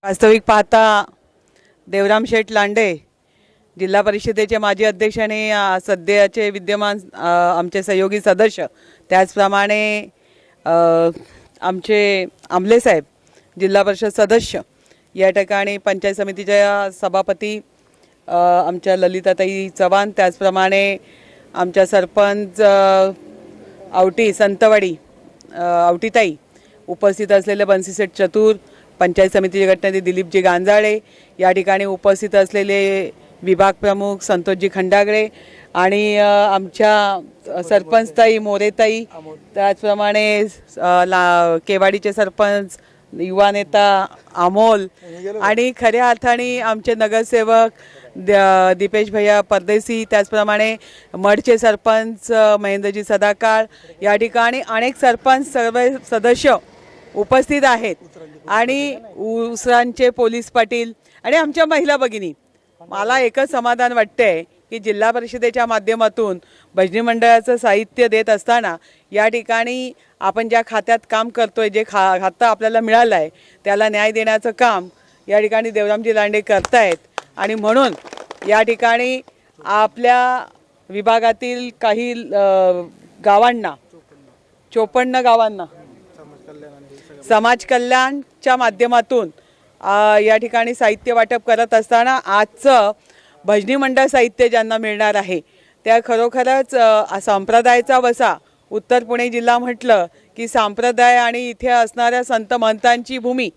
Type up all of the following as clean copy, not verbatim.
वास्तविक पाहता देवराम शेठ लांडे जिल्हा परिषदेचे माजी अध्यक्ष आणि सध्याचे विद्यमान आमचे सहयोगी सदस्य, त्याचप्रमाणे आमचे आमले साहेब जिल्हा परिषद सदस्य, या ठिकाणी पंचायत समितीच्या सभापती आमच्या ललिताताई चव्हाण, त्याचप्रमाणे आमच्या सरपंच आवटी संतवाडी आवटीताई, उपस्थित असलेले बंसीसेठ चतुर, पंचायत समितीचे गटनेते दिलीपजी गांजाळे, या ठिकाणी उपस्थित असलेले विभाग प्रमुख संतोषजी खंडागळे आणि आमच्या सरपंचताई मोरेताई, त्याचप्रमाणे केवाडीचे सरपंच युवा नेता अमोल आणि खऱ्या अर्थाने आमचे नगरसेवक दीपेश भैया परदेसी, त्याचप्रमाणे मडचे सरपंच महेंद्रजी सदाकाळ, या ठिकाणी अनेक सरपंच सर्व सदस्य उपस्थित आहेत आणि उसरांचे पोलीस पाटील आणि आमच्या महिला भगिनी. मला एकच समाधान वाटते की जिल्हा परिषदेच्या माध्यमातून भजनी मंडळाचं साहित्य देत असताना या ठिकाणी आपण ज्या खात्यात काम करतोय, जे खातं आपल्याला मिळालं आहे त्याला न्याय देण्याचं काम या ठिकाणी देवरामजी लांडे करतायत. आणि म्हणून या ठिकाणी आपल्या विभागातील काही गावांना 54 गावांना समाज कल्याणच्या माध्यमातून या ठिकाणी साहित्य वाटप करत असताना आजचं भजनी मंडळ साहित्य ज्यांना मिळणार आहे त्या खरोखरच संप्रदायाचा वसा. उत्तर पुणे जिल्हा म्हटलं की संप्रदाय आणि इथे असणाऱ्या संत महंतांची भूमी,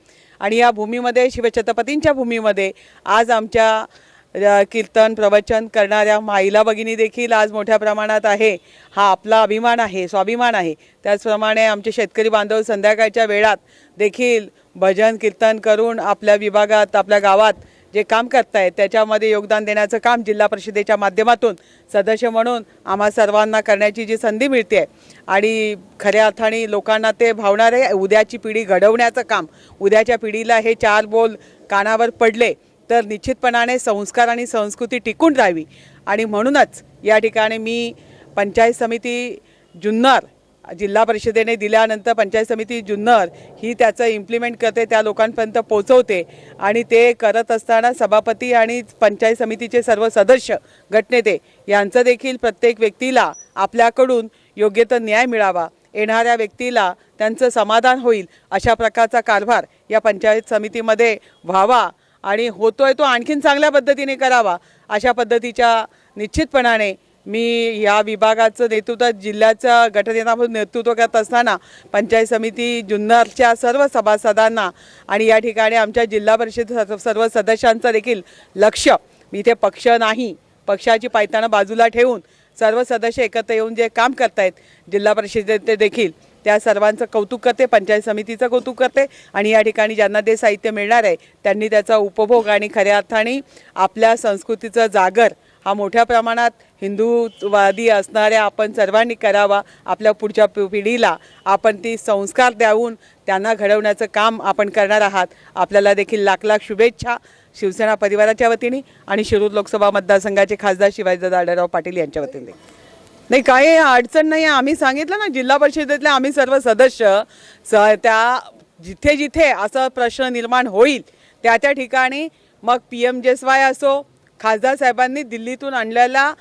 आणि या भूमीमध्ये शिवछत्रपतींच्या भूमीमध्ये आज आमच्या कीर्तन प्रवचन करणाऱ्या महिला भगिनी देखील आज मोठ्या प्रमाणात आहे. हा आपला अभिमान आहे, स्वाभिमान आहे. त्याचप्रमाणे आमचे शेतकरी बांधव संध्याकाळच्या वेळात देखील भजन कीर्तन करून आपल्या विभागात आपल्या गावात जे काम करतायत त्याच्यामध्ये योगदान देण्याचं काम जिल्हा परिषदेच्या माध्यमातून सदस्य म्हणून आम्हा सर्वांना करण्याची जी संधी मिळते आहे आणि खऱ्या अर्थाने लोकांना ते भावणारे उद्याची पिढी घडवण्याचं काम. उद्याच्या पिढीला हे 4 बोल कानावर पडले तर निश्चितपणाने संस्कार आणि संस्कृती टिकून राहावी. आणि म्हणूनच या ठिकाणी मी पंचायत समिती जुन्नर जिल्हा परिषदेने दिल्यानंतर पंचायत समिती जुन्नर ही त्याचं इम्प्लिमेंट करते, त्या लोकांपर्यंत पोहोचवते. आणि ते करत असताना सभापती आणि पंचायत समितीचे सर्व सदस्य गटनेते यांचं देखील प्रत्येक व्यक्तीला आपल्याकडून योग्य तो न्याय मिळावा, येणाऱ्या व्यक्तीला त्यांचं समाधान होईल अशा प्रकारचा कारभार या पंचायत समितीमध्ये व्हावा आणि होतोय तो आणखीन चांगल्या पद्धतीने करावा अशा पद्धतीच्या निश्चितपणाने मी या विभागाचं नेतृत्व जिल्ह्याचं गटनेता म्हणून नेतृत्व करत असताना पंचायत समिती जुन्नरच्या सर्व सभासदांना आणि या ठिकाणी आमच्या जिल्हा परिषद सर्व सदस्यांचं देखील लक्ष, इथे पक्ष नाही, पक्षाची पायतानं बाजूला ठेवून सर्व सदस्य एकत्र येऊन जे काम करतायत जिल्हा परिषदेत देखील त्या सर्वांचं कौतुक करते, पंचायत समितीचं कौतुक करते. आणि या ठिकाणी ज्यांना ते साहित्य मिळणार आहे त्यांनी त्याचा उपभोग आणि खऱ्या अर्थाने आपल्या संस्कृतीचं जागर हा मोठ्या प्रमाणात हिंदूवादी असणाऱ्या आपण सर्वांनी करावा. आपल्या पुढच्या पिढीला आपण ती संस्कार देऊन त्यांना घडवण्याचं काम आपण करणार आहात. आपल्याला देखील लाख लाख शुभेच्छा शिवसेना परिवाराच्या वतीने आणि शिरूर लोकसभा मतदारसंघाचे खासदार शिवाजीदादा आढळराव पाटील यांच्या वतीने. नाही, काही अडचण नाही. आम्ही सांगितलं ना, जिल्हा परिषदेतले आम्ही सर्व सदस्य त्या जिथे जिथे असा प्रश्न निर्माण होईल त्या त्या ठिकाणी मग PMJSY असो, खासदार साहेबांनी दिल्लीतून आणलेल्या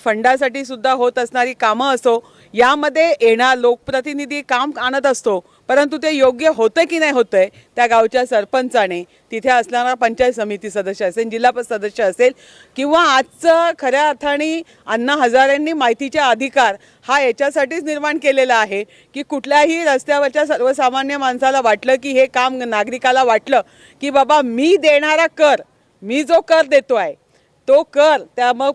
फंडासाठी सुद्धा होत असणारी कामं असो, यामध्ये येणार लोकप्रतिनिधी काम आणत असतो, परंतु ते योग्य होतं की नाही होतंय त्या गावच्या सरपंचाने, तिथे असणारा पंचायत समिती सदस्य असेल, जिल्हा सदस्य असेल किंवा आजचं खऱ्या अर्थाने अण्णा हजारेंनी माहितीचा अधिकार हा याच्यासाठीच निर्माण केलेला आहे की कुठल्याही रस्त्यावरच्या सर्वसामान्य माणसाला वाटलं की हे काम नागरिकाला वाटलं की बाबा मी देणारा कर, मी जो कर देतो आहे तो कर, त्या मग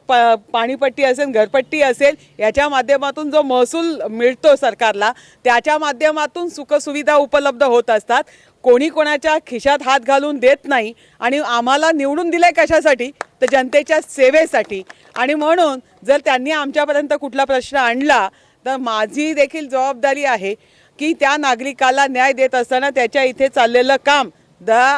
पाणीपट्टी असेल, घरपट्टी असेल, याच्या माध्यमातून जो महसूल मिळतो सरकारला त्याच्या माध्यमातून सुखसुविधा उपलब्ध होत असतात. कोणी कोणाच्या खिशात हात घालून देत नाही. आणि आम्हाला निवडून दिले कशासाठी तर जनतेच्या सेवेसाठी. आणि म्हणून जर त्यांनी आमच्यापर्यंत कुठला प्रश्न आणला तर माझी देखील जबाबदारी आहे की त्या नागरिकाला न्याय देत असताना त्याच्या इथे चाललेलं काम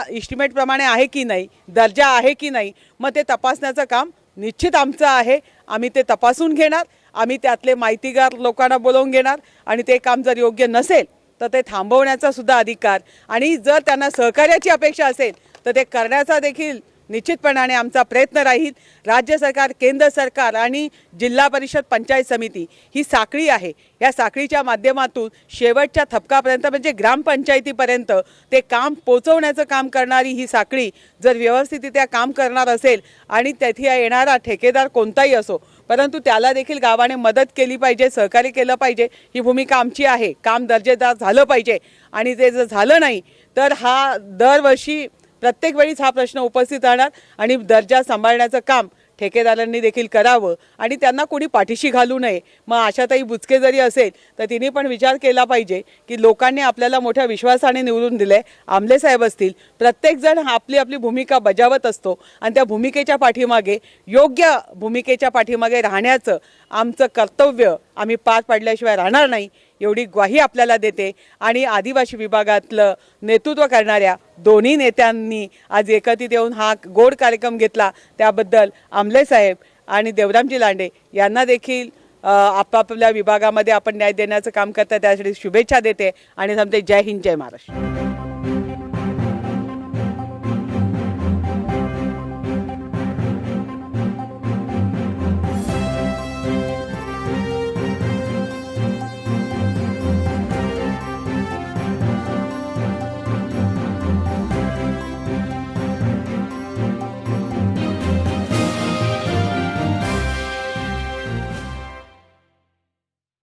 इस्टिमेटप्रमाणे आहे की नाही, दर्जा आहे की नाही, मग ते तपासण्याचं काम निश्चित आमचं आहे. आम्ही ते तपासून घेणार. आम्ही त्यातले माहितीगार लोकांना बोलवून घेणार आणि ते काम जर योग्य नसेल तर ते थांबवण्याचा सुद्धा अधिकार आणि जर त्यांना सहकार्याची अपेक्षा असेल तर ते करण्याचा देखील निश्चितपणाने आमचा प्रयत्न राहील. राज्य सरकार, केंद्र सरकार आणि जिल्हा परिषद पंचायत समिती ही साखळी आहे. या साखळीच्या माध्यमातून शेवटच्या थपकापर्यंत म्हणजे ग्रामपंचायतीपर्यंत ते काम पोचवण्याचं काम करणारी ही साखळी जर व्यवस्थितरित्या काम करणार असेल आणि तेथे येणारा ठेकेदार कोणताही असो, परंतु त्याला देखील गावाने मदत केली पाहिजे, सहकार्य केलं पाहिजे, ही भूमिका आमची आहे. काम दर्जेदार झालं पाहिजे आणि ते जर झालं नाही तर हा दरवर्षी प्रत्येक वेळीच हा प्रश्न उपस्थित राहणार आणि दर्जा सांभाळण्याचं काम ठेकेदारांनी देखील करावं आणि त्यांना कोणी पाठीशी घालू नये. मग आशाताई बुचके जरी असेल तर तिने पण विचार केला पाहिजे की लोकांनी आपल्याला मोठ्या विश्वासाने निवडून दिले. आमले साहेब असतील, प्रत्येकजण आपली आपली भूमिका बजावत असतो आणि त्या भूमिकेच्या पाठीमागे, योग्य भूमिकेच्या पाठीमागे राहण्याचं आमचं कर्तव्य आम्ही पार पाडल्याशिवाय राहणार नाही एवढी ग्वाही आपल्याला देते. आणि आदिवासी विभागातलं नेतृत्व करणाऱ्या दोन्ही नेत्यांनी आज एकत्रित येऊन हा गोड कार्यक्रम घेतला त्याबद्दल आमले साहेब आणि देवरामजी लांडे यांना देखील आपापल्या विभागामध्ये आपण न्याय देण्याचं काम करता त्यासाठी शुभेच्छा देते आणि सांगते जय हिंद, जय महाराष्ट्र.